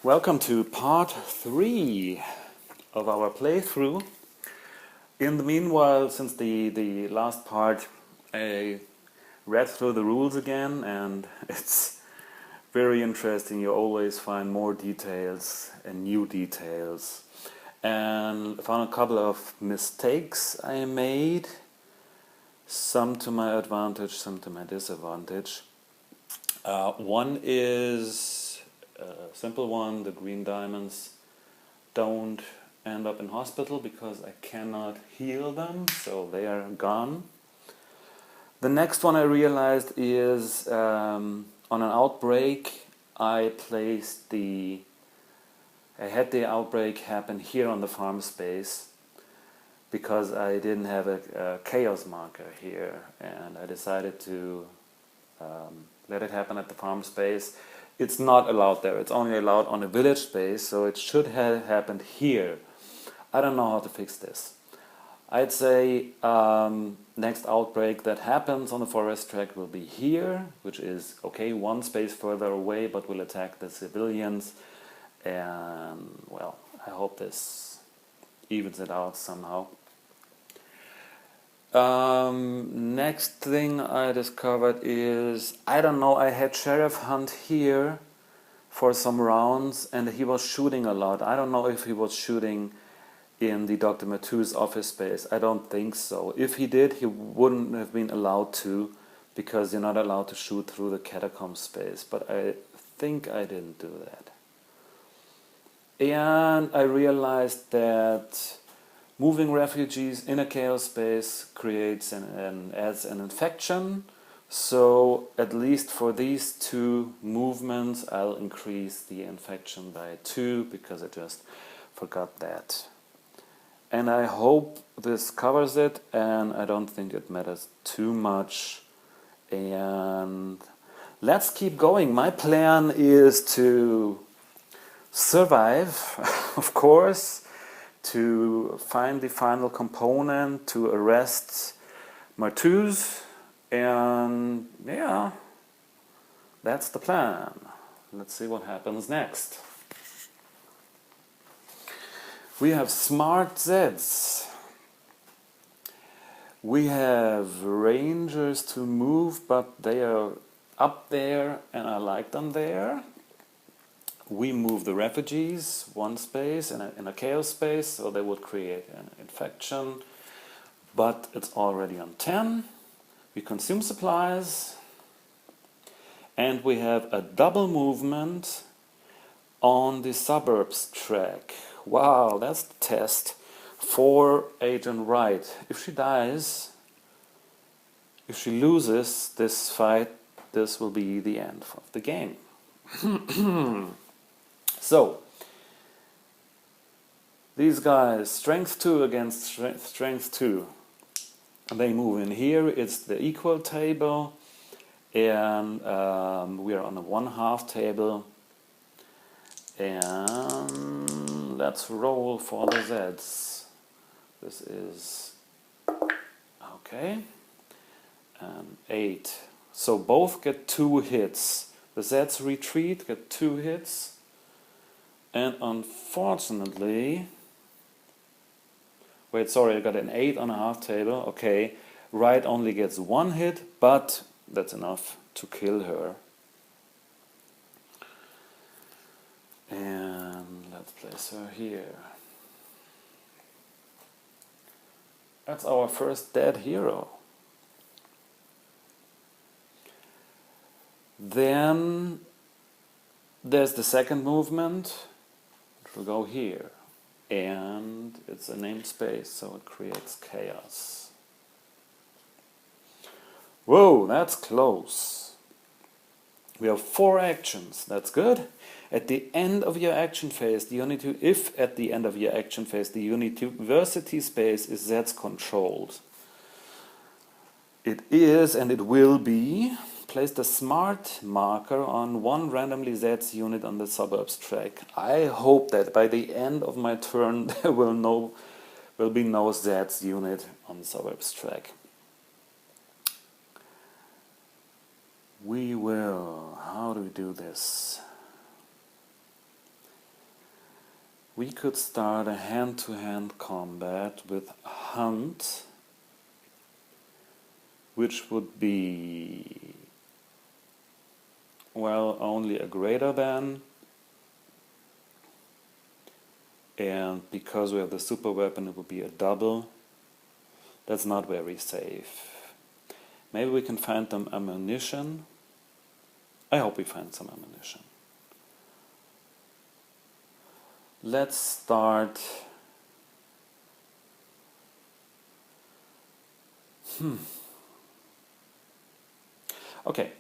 Welcome to part 3 of our playthrough. In the meanwhile, since the last part, I read through the rules again, and it's very interesting. You always find more details and new details. And I found a couple of mistakes I made, some to my advantage, some to my disadvantage. One is a simple one: the green diamonds don't end up in hospital because I cannot heal them, so they are gone. The next one I realized is on an outbreak, I had the outbreak happen here on the farm space because I didn't have a chaos marker here, and I decided to let it happen at the farm space. It's not allowed there, it's only allowed on a village space, so it should have happened here. I don't know how to fix this. I'd say next outbreak that happens on the forest track will be here, which is okay, one space further away, but will attack the civilians. And well, I hope this evens it out somehow. Next thing I discovered is, I don't know, I had Sheriff Hunt here for some rounds and he was shooting a lot. I don't know if he was shooting in the Dr. Matu's office space. I don't think so. If he did, he wouldn't have been allowed to, because you're not allowed to shoot through the catacomb space. But I think I didn't do that. And I realized that moving refugees in a chaos space creates adds an infection. So at least for these two movements, I'll increase the infection by 2 because I just forgot that. And I hope this covers it, and I don't think it matters too much. And let's keep going. My plan is to survive, of course, to find the final component, to arrest Martus, and yeah, that's the plan. Let's see what happens next. We have smart Zeds. We have rangers to move, but they are up there and I like them there. We move the refugees one space in a chaos space, so they would create an infection, but it's already on 10. We consume supplies, and we have a double movement on the suburbs track. Wow, that's the test for Agent Wright. If she dies, if she loses this fight, this will be the end of the game. So, these guys, strength 2 against strength 2. They move in here, it's the equal table, and we are on a 1/2 table. And let's roll for the Zeds. This is okay. 8. So both get 2 hits. The Zeds retreat, get 2 hits. And unfortunately, wait, sorry, I got an 8 on a 1/2 table. Okay, Wright only gets 1 hit, but that's enough to kill her. And let's place her here. That's our first dead hero. Then there's the second movement, which will go here. And it's a named space, so it creates chaos. Whoa, that's close. We have 4 actions, that's good. At the end of your action phase, if at the end of your action phase the university space is Zeds controlled, it is and it will be. Place the smart marker on 1 randomly Zeds unit on the suburbs track. I hope that by the end of my turn there will be no Zeds unit on the suburbs track. We will. How do we do this? we could start a hand-to-hand combat with Hunt, which would be, well, only a greater than, and because we have the super weapon it would be a double. That's not very safe. Maybe we can find some ammunition. I hope we find some ammunition. Let's start. Okay.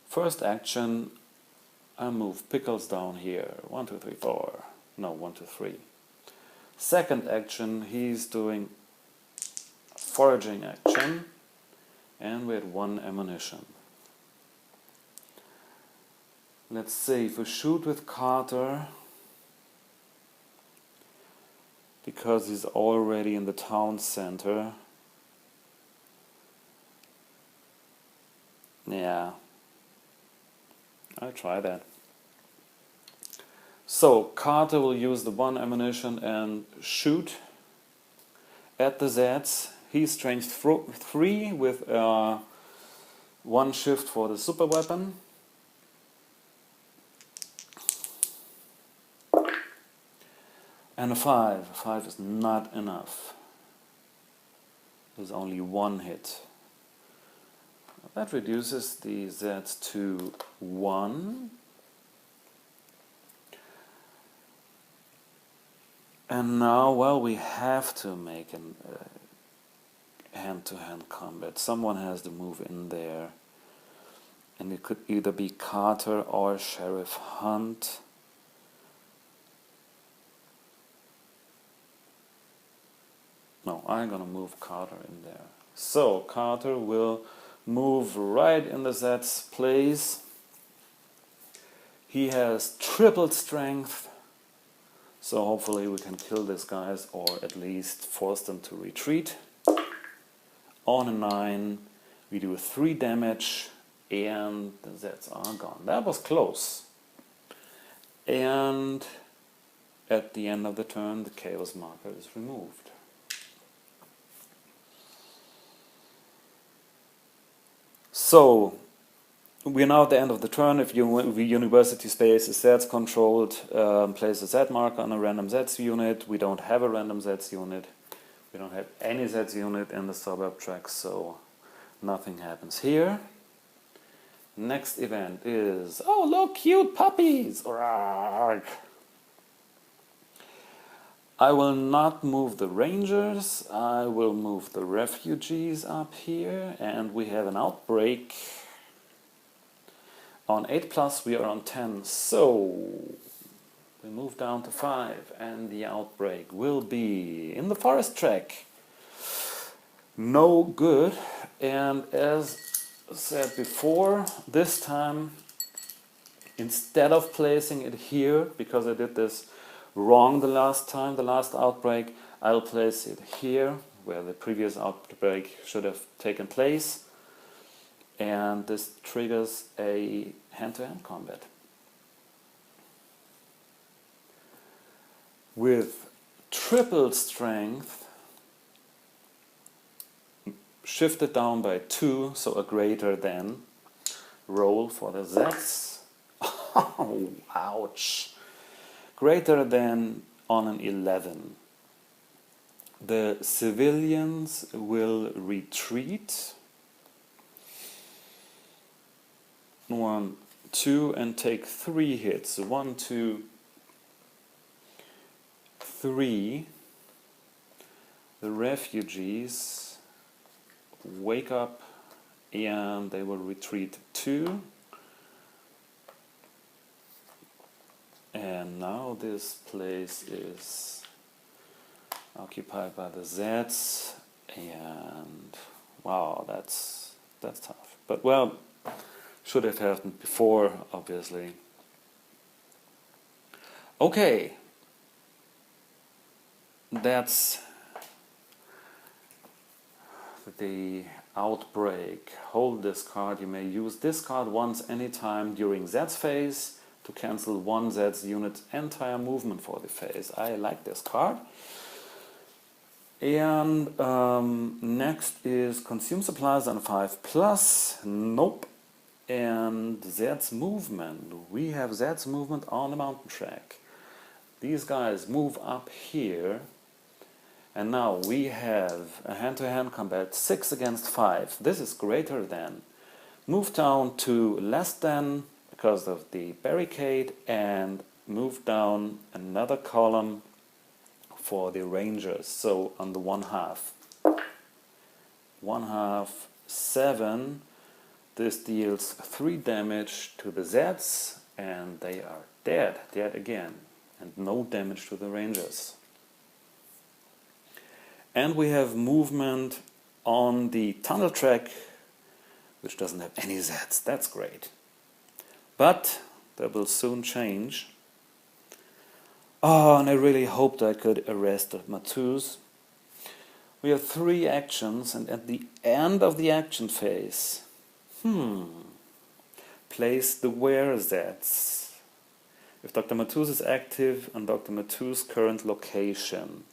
First action, I move Pickles down here. 1, 2, 3, 4. No, 1, 2, 3. Second action, he's doing foraging action, and we had 1 ammunition. Let's see, if we shoot with Carter, because he's already in the town center, yeah, I'll try that. So Carter will use the 1 ammunition and shoot at the Zeds. He's strength 3 with 1 shift for the super weapon. And a 5. 5 is not enough. There's only 1 hit. That reduces the Zeds to 1. And now, well, we have to make an hand-to-hand combat. Someone has to move in there. And it could either be Carter or Sheriff Hunt. No, I'm gonna move Carter in there. So Carter will move right in the Zed's place. He has triple strength, so hopefully we can kill these guys or at least force them to retreat. On a 9, we do 3 damage and the Zeds are gone. That was close. And at the end of the turn, the chaos marker is removed. So, we're now at the end of the turn. If the university space is Zeds controlled, place a Z marker on a random Zeds unit. We don't have a random Zeds unit. We don't have any Zeds unit in the suburb track, so nothing happens here. Next event is, oh look, cute puppies! Arrgh. I will not move the rangers, I will move the refugees up here, and we have an outbreak. On 8+, we are on 10, so we move down to 5, and the outbreak will be in the forest track. No good, and as said before, this time, instead of placing it here, because I did this wrong the last time, the last outbreak, I'll place it here, where the previous outbreak should have taken place. And this triggers a hand-to-hand combat. With triple strength, shifted down by 2, so a greater than, roll for the Zeds. Oh, ouch! Greater than on an 11. The civilians will retreat. 1, 2, and take 3 hits. 1, 2, 3. The refugees wake up and they will retreat 2. And now this place is occupied by the Zeds, and wow, that's tough. But well, should have happened before, obviously. Okay, that's the outbreak. Hold this card. You may use this card once anytime during Zed's phase. to cancel one Z's unit's entire movement for the phase. I like this card. And next is consume supplies on 5+. Nope. And Z's movement. We have Z's movement on the mountain track. These guys move up here. And now we have a hand-to-hand combat 6 against 5. This is greater than. Move down to less than because of the barricade, and move down another column for the rangers. So on the 1/2. 1/2, 7. This deals 3 damage to the Zeds, and they are dead again. And no damage to the rangers. And we have movement on the tunnel track, which doesn't have any Zs. That's great. But that will soon change. Oh, and I really hoped I could arrest the Matus. We have 3 actions, and at the end of the action phase, place the where Zs. If Dr. Matus is active on Dr. Matus' current location.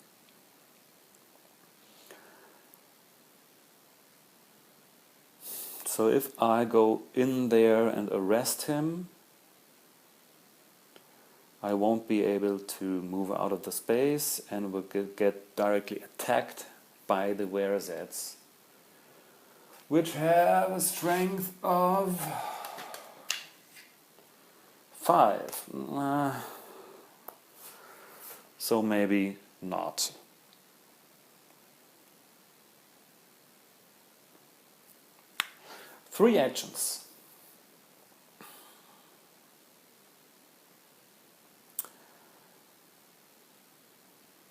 So if I go in there and arrest him, I won't be able to move out of the space and will get directly attacked by the were-Zs, which have a strength of 5. So maybe not. Three actions.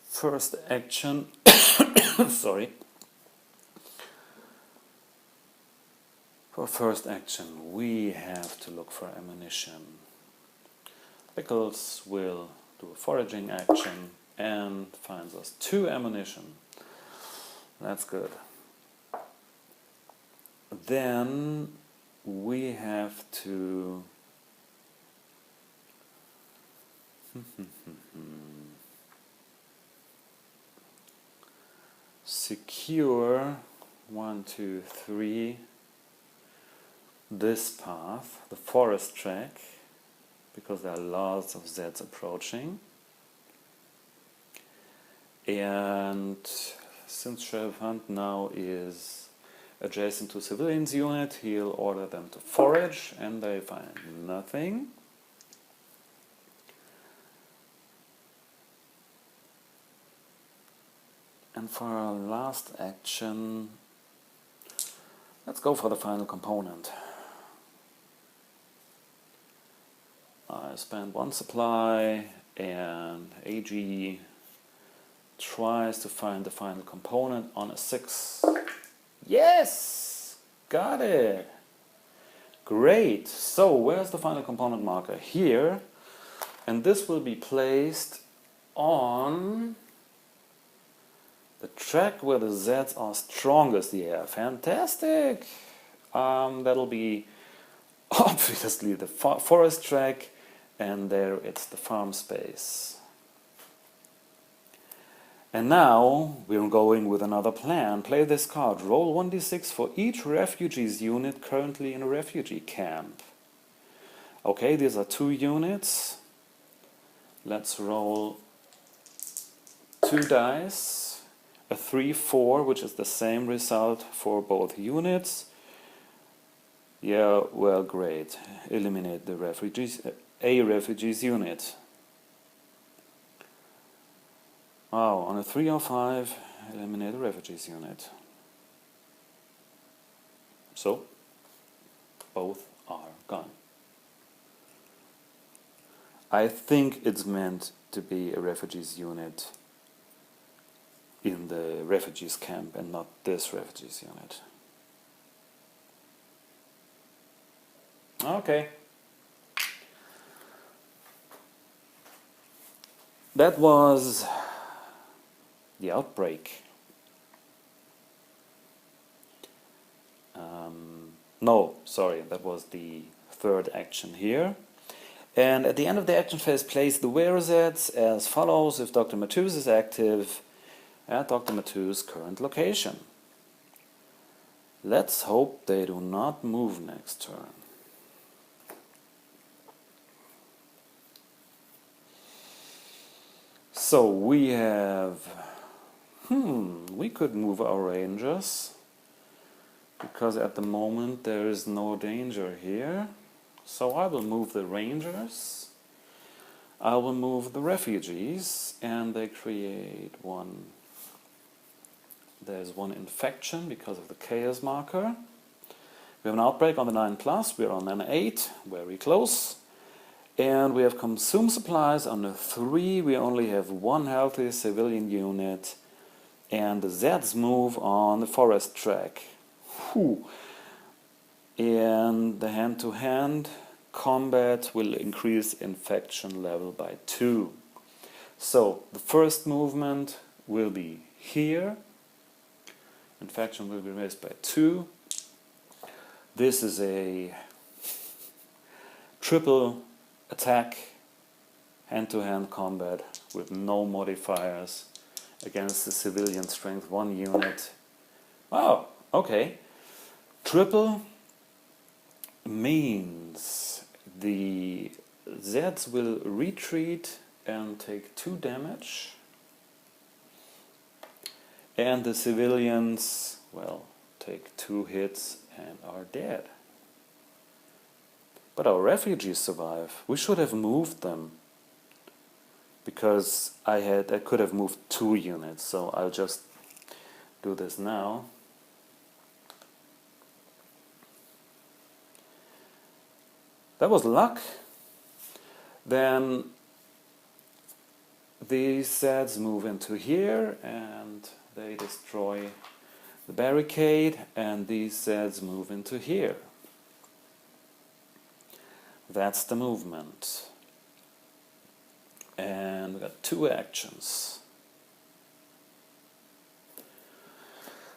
First action, sorry. For first action, we have to look for ammunition. Pickles will do a foraging action and finds us 2 ammunition. That's good. Then we have to secure 1, 2, 3 this path, the forest track, because there are lots of Zeds approaching. And since Sheriff Hunt now is adjacent to civilians unit, he'll order them to forage, and they find nothing. And for our last action, let's go for the final component. I spend 1 supply, and AG tries to find the final component on a 6. Yes! Got it! Great! So, where's the final component marker? Here. And this will be placed on the track where the Zeds are strongest. Yeah, fantastic! That'll be obviously the forest track, and there it's the farm space. And now we're going with another plan. Play this card. Roll 1d6 for each refugees unit currently in a refugee camp. Okay, these are 2 units. Let's roll 2 dice. A 3, 4, which is the same result for both units. Yeah, well, great. Eliminate the refugees, a refugees unit. Wow, on a 3 or 5, eliminate the refugees unit. So, both are gone. I think it's meant to be a refugees unit in the refugees camp and not this refugees unit. Okay. That was the outbreak. No, sorry, that was the third action here. And at the end of the action phase, place the where z's as follows if Dr. Matus is active at Dr. Matus' current location. Let's hope they do not move next turn. So we have, we could move our rangers, because at the moment there is no danger here. So I will move the rangers, I will move the refugees, and they create one. There's one infection because of the chaos marker. We have an outbreak on the 9+, we're on an 8, very close. And we have consume supplies on the 3, we only have one healthy civilian unit. And the Zeds move on the forest track. Whew. And the hand-to-hand combat will increase infection level by 2. So the first movement will be here. Infection will be raised by 2. This is a triple attack, hand-to-hand combat with no modifiers against the civilian strength 1 unit. Oh, okay. Triple means the Zeds will retreat and take 2 damage. And the civilians, well, take 2 hits and are dead. But our refugees survive. We should have moved them, because I could have moved 2 units, so I'll just do this now. That was luck. Then these Zeds move into here and they destroy the barricade, and these Zeds move into here. That's the movement. And we got 2 actions.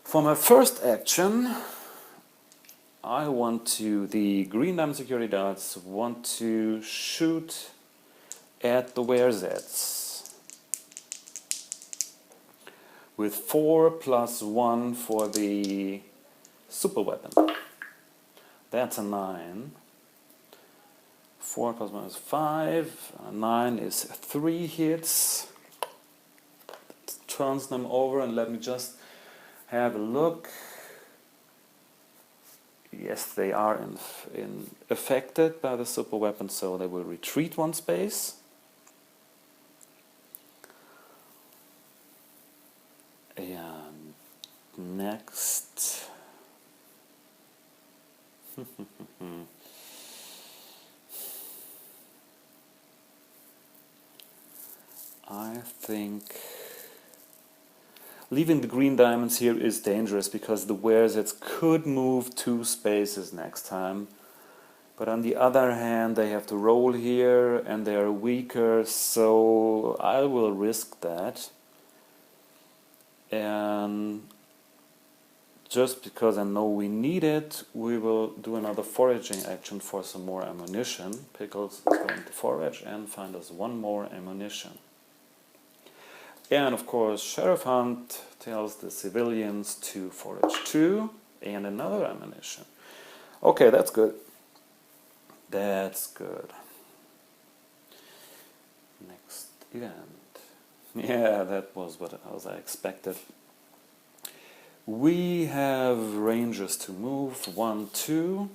For my first action, I want to, the green diamond security dots want to shoot at the were-zets with 4 + 1 for the super weapon. That's a 9. 4 + 1 is 5. 9 is 3 hits. That turns them over, and let me just have a look. Yes, they are affected by the super weapon, so they will retreat 1 space. And next, I think leaving the green diamonds here is dangerous, because the were-zets could move 2 spaces next time. But on the other hand, they have to roll here and they are weaker, so I will risk that. And just because I know we need it, we will do another foraging action for some more ammunition. Pickles is going to forage and find us 1 more ammunition. And of course, Sheriff Hunt tells the civilians to forage 2 and another ammunition. Okay, that's good. That's good. Next event. Yeah, that was what I expected. We have rangers to move, 1, 2.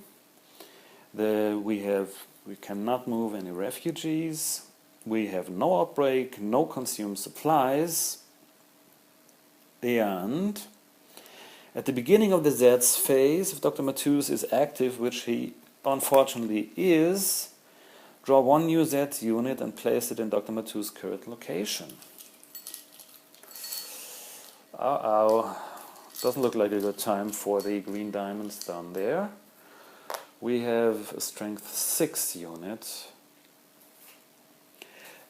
We cannot move any refugees. We have no outbreak, no consumed supplies. And at the beginning of the Zeds phase, if Dr. Matus is active, which he unfortunately is, draw 1 new Zeds unit and place it in Dr. Matus' current location. Doesn't look like a good time for the green diamonds down there. We have a strength 6 unit.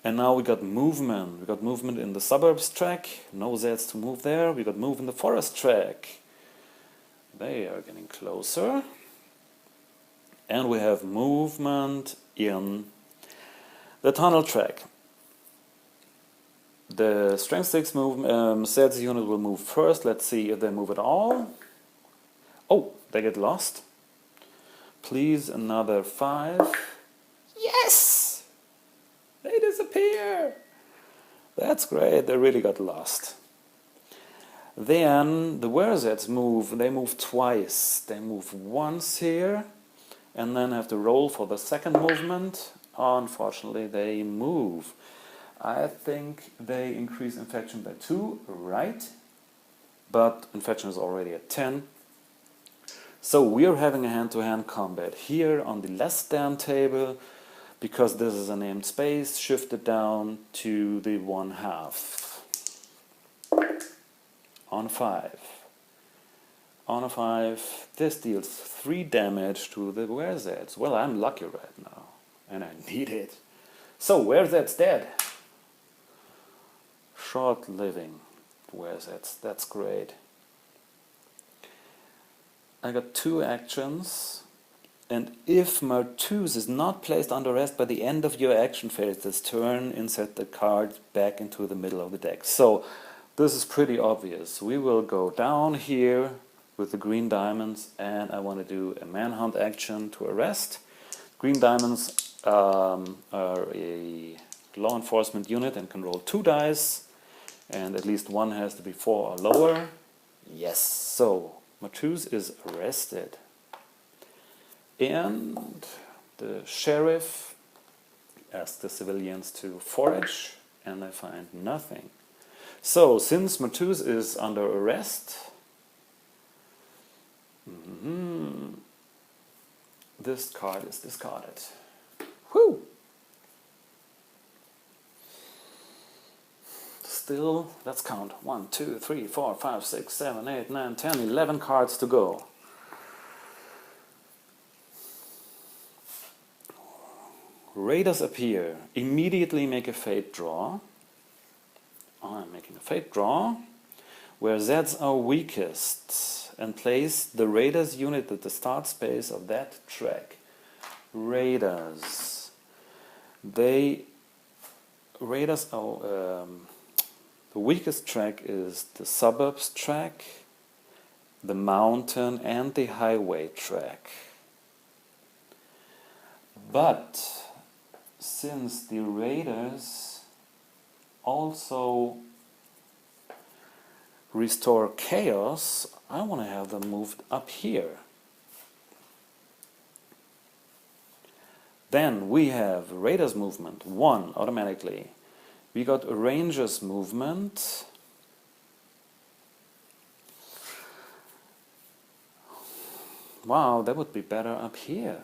And now we got movement. We got movement in the suburbs track. No Zeds to move there. We got move in the forest track. They are getting closer. And we have movement in The tunnel track. The strength 6 sales unit will move first. Let's see if they move at all. Oh, they get lost. Please, another 5. Yes! They disappear! That's great, they really got lost. Then the WhereZs move, they move twice. They move once here, and then have to roll for the second movement. Unfortunately, they move. I think they increase infection by 2, right? But infection is already at 10. So we are having a hand-to-hand combat here on the less than table, because this is a named space, shifted down to the 1/2. On 5. On a 5, this deals 3 damage to the WhereZs. Well, I'm lucky right now, and I need it. So WhereZs dead. Short living WhereZs, that's great. I got 2 actions, and if Martuz is not placed under rest by the end of your action phase this turn, insert the card back into the middle of the deck. So this is pretty obvious. We will go down here with the green diamonds, and I want to do a manhunt action to arrest. Green diamonds are a law enforcement unit and can roll 2 dice, and at least one has to be 4 or lower. Yes, so Martuz is arrested. And the sheriff asks the civilians to forage, and I find nothing. So, since Martuz is under arrest, this card is discarded. Whew! Still, let's count. 1, 2, 3, 4, 5, 6, 7, 8, 9, 10, 11 cards to go. Raiders appear. Immediately make a fate draw. I'm making a fate draw. Where Zs are weakest. And place the Raiders unit at the start space of that track. Raiders. Raiders are... the weakest track is the suburbs track, the mountain and the highway track. But since the Raiders also restore chaos, I want to have them moved up here. Then we have Raiders movement 1 automatically. We got Rangers movement. Wow, that would be better up here.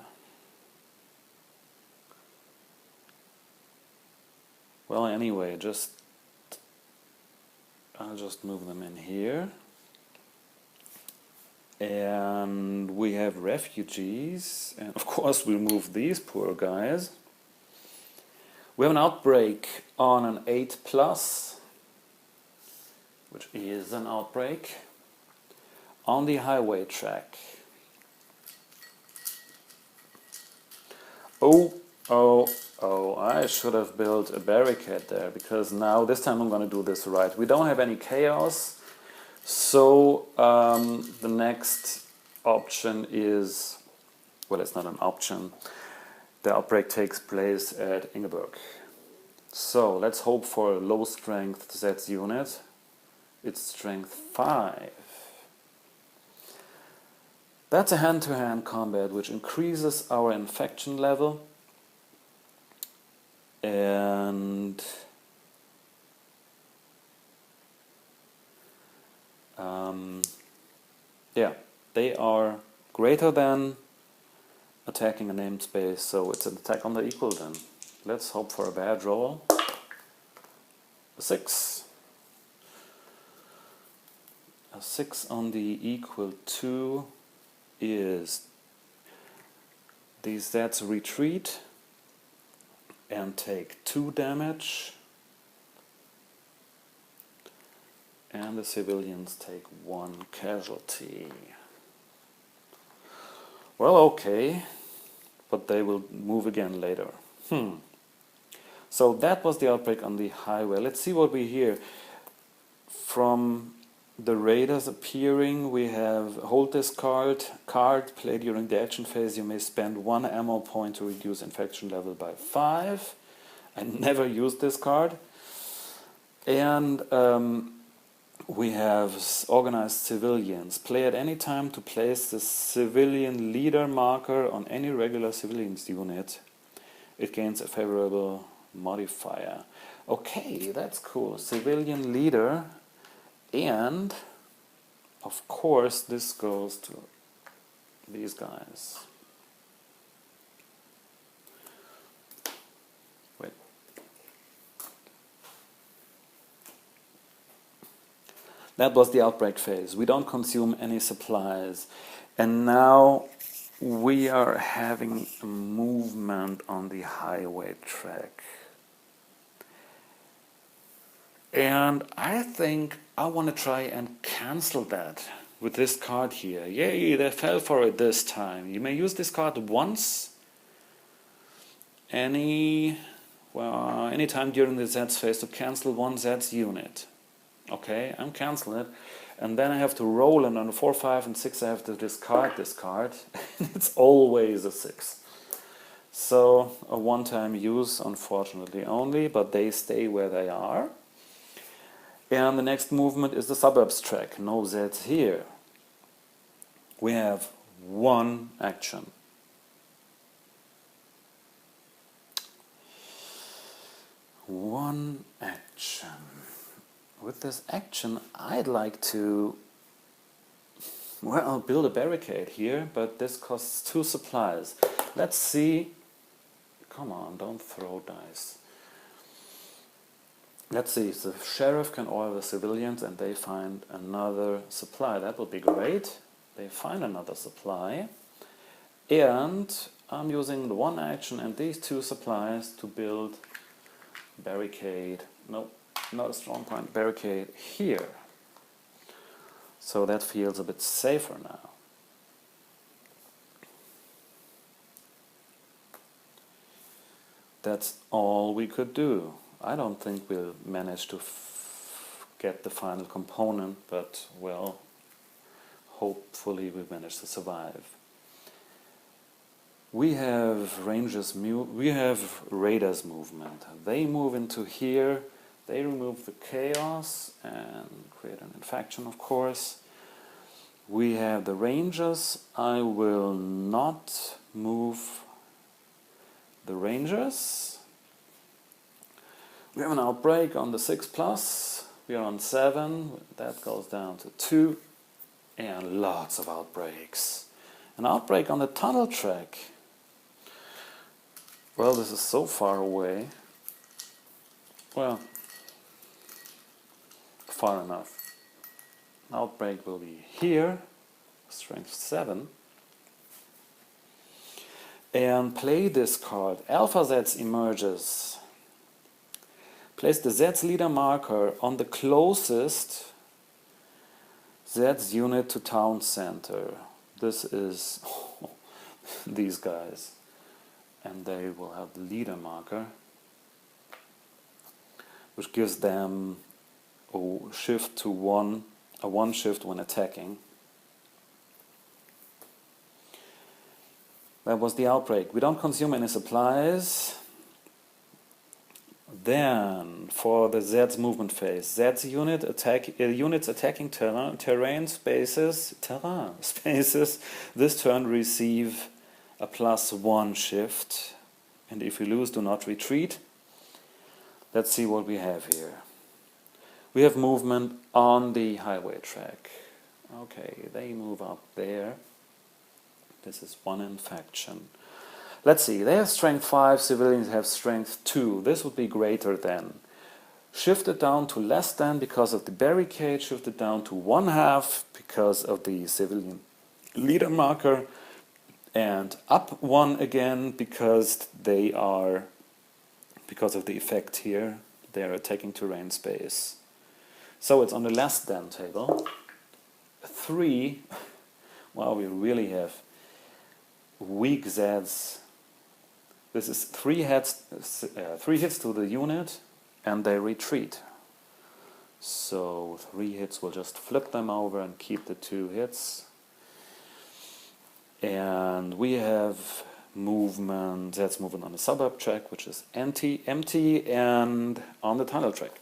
Well, anyway, I'll just move them in here. And we have refugees, and of course we'll move these poor guys. We have an outbreak on an 8+, which is an outbreak, on the highway track. Oh, I should have built a barricade there, because now this time I'm going to do this right. We don't have any chaos, so the next option is, well, it's not an option. The outbreak takes place at Ingeborg. So let's hope for a low strength Zs unit. It's strength 5. That's a hand-to-hand combat which increases our infection level. And yeah, they are greater than attacking a named space, so it's an attack on the equal then. Let's hope for a bad roll. A 6. A 6 on the equal to is these Zs retreat and take 2 damage, and the civilians take 1 casualty. Well, okay, but they will move again later. So that was the outbreak on the highway. Let's see what we hear. From the raiders appearing, we have hold this card, play during the action phase. You may spend 1 ammo point to reduce infection level by 5. I never used this card. And we have organized civilians. Play at any time to place the civilian leader marker on any regular civilians unit. It gains a favorable modifier. Okay, that's cool. Civilian leader. And, of course, this goes to these guys. Wait. That was the outbreak phase. We don't consume any supplies. And now we are having a movement on the highway track. And I think I want to try and cancel that with this card here. Yay, they fell for it this time. You may use this card once, anytime during the Z's phase to cancel one Z's unit. Okay, I'm canceling it. And then I have to roll, and on 4, 5, and 6 I have to discard this card. It's always a 6. So a one-time use, unfortunately only, but they stay where they are. And the next movement is the suburbs track. No Zs here. We have one action. One action. With this action, I'd like to, well, build a barricade here, but this costs 2 supplies. Let's see. Come on, don't throw dice. Let's see, the sheriff can order the civilians and they find another supply. That would be great. They find another supply. And I'm using the one action and these 2 supplies to build barricade. Nope, not a strong point. Barricade here. So that feels a bit safer now. That's all we could do. I don't think we'll manage to get the final component, but, well, hopefully we manage to survive. We have raiders movement. They move into here, they remove the chaos and create an infection, of course. We have the rangers. I will not move the rangers. We have an outbreak on the 6+. We are on 7. That goes down to 2. And lots of outbreaks. An outbreak on the tunnel track. Well, this is so far away. Well, far enough. An outbreak will be here. Strength 7. And play this card. Alpha Zs emerges. Place the Z's leader marker on the closest Z's unit to town center. This is these guys. And they will have the leader marker, which gives them a shift to 1, a 1 shift when attacking. That was the outbreak. We don't consume any supplies. Then, for the Z's movement phase, Z's units attacking terrain spaces, this turn receive a +1 shift, and if we lose, do not retreat. Let's see what we have here. We have movement on the highway track. Okay, they move up there. This is 1 infection. Let's see, they have strength 5, civilians have strength 2. This would be greater than. Shifted down to less than because of the barricade, shifted down to 1/2 because of the civilian leader marker, and up 1 again because because of the effect here, they are attacking terrain space. So it's on the less than table. 3, well, we really have weak Zs This is 3 hits to the unit, and they retreat. So 3 hits will just flip them over and keep the 2 hits. And we have movement, that's movement on the suburb track, which is empty, and on the tunnel track.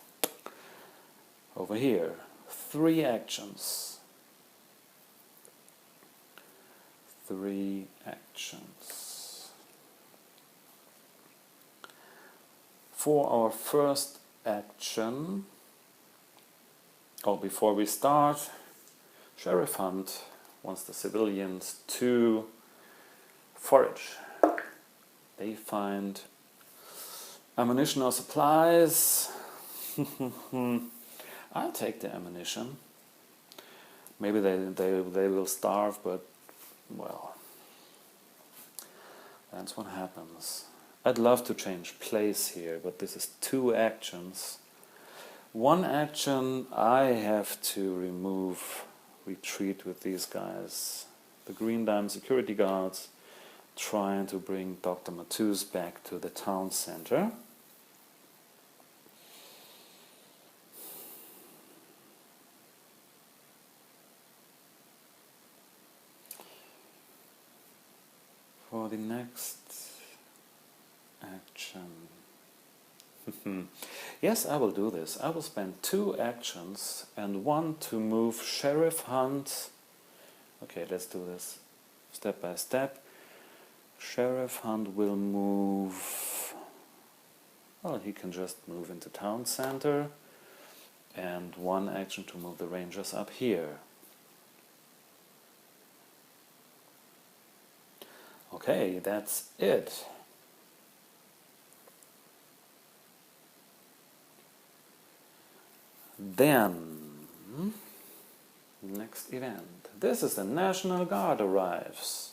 Over here, 3 actions. 3 actions. For our first action, before we start, Sheriff Hunt wants the civilians to forage. They find ammunition or supplies. I'll take the ammunition. Maybe they will starve, but well, that's what happens. I'd love to change place here, but this is 2 actions. 1 action, I have to remove retreat with these guys. The Green Dime security guards trying to bring Dr. Matus back to the town center. For the next action. Yes, I will do this. I will spend 2 actions and 1 to move Sheriff Hunt. Okay, let's do this step by step. Sheriff Hunt will move. Well, he can just move into town center. And 1 action to move the Rangers up here. Okay, that's it. Then, next event. This is the National Guard arrives.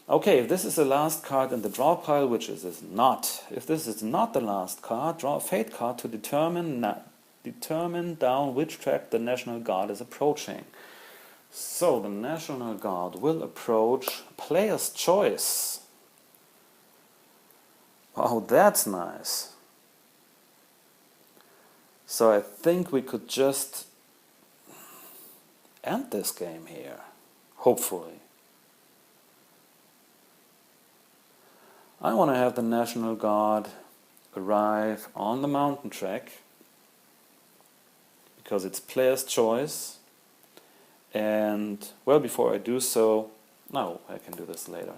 Okay, if this is the last card in the draw pile, which it is not. If this is not the last card, draw a fate card to determine down which track the National Guard is approaching. So the National Guard will approach player's choice. Oh, that's nice. So I think we could just end this game here, hopefully. I want to have the National Guard arrive on the mountain track because it's player's choice. And, well, before I do so, no, I can do this later.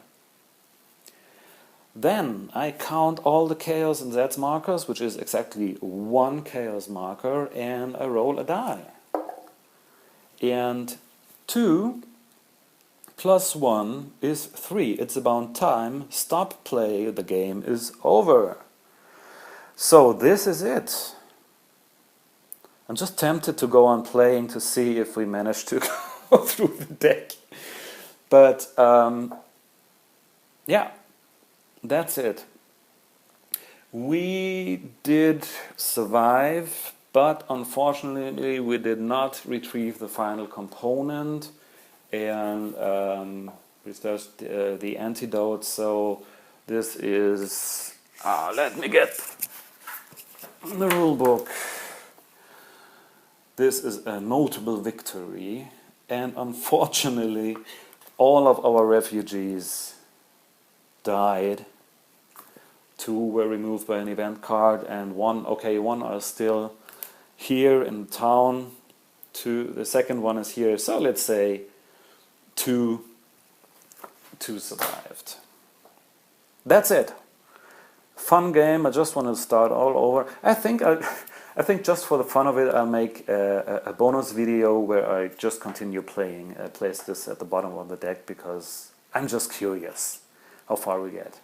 Then I count all the chaos and Z's markers, which is exactly 1 chaos marker, and I roll a die. And 2 plus 1 is 3. It's about time. Stop play. The game is over. So this is it. I'm just tempted to go on playing to see if we manage to go through the deck. But yeah, that's it. We did survive, but unfortunately we did not retrieve the final component and research the antidote. So this is, let me get the rule book. This is a notable victory, and unfortunately all of our refugees died. 2 were removed by an event card, and 1 are still here in town. 2, the second one is here, so let's say 2 survived. That's it. Fun game. I just want to start all over. I think just for the fun of it, I'll make a bonus video where I just continue playing. I place this at the bottom of the deck because I'm just curious how far we get.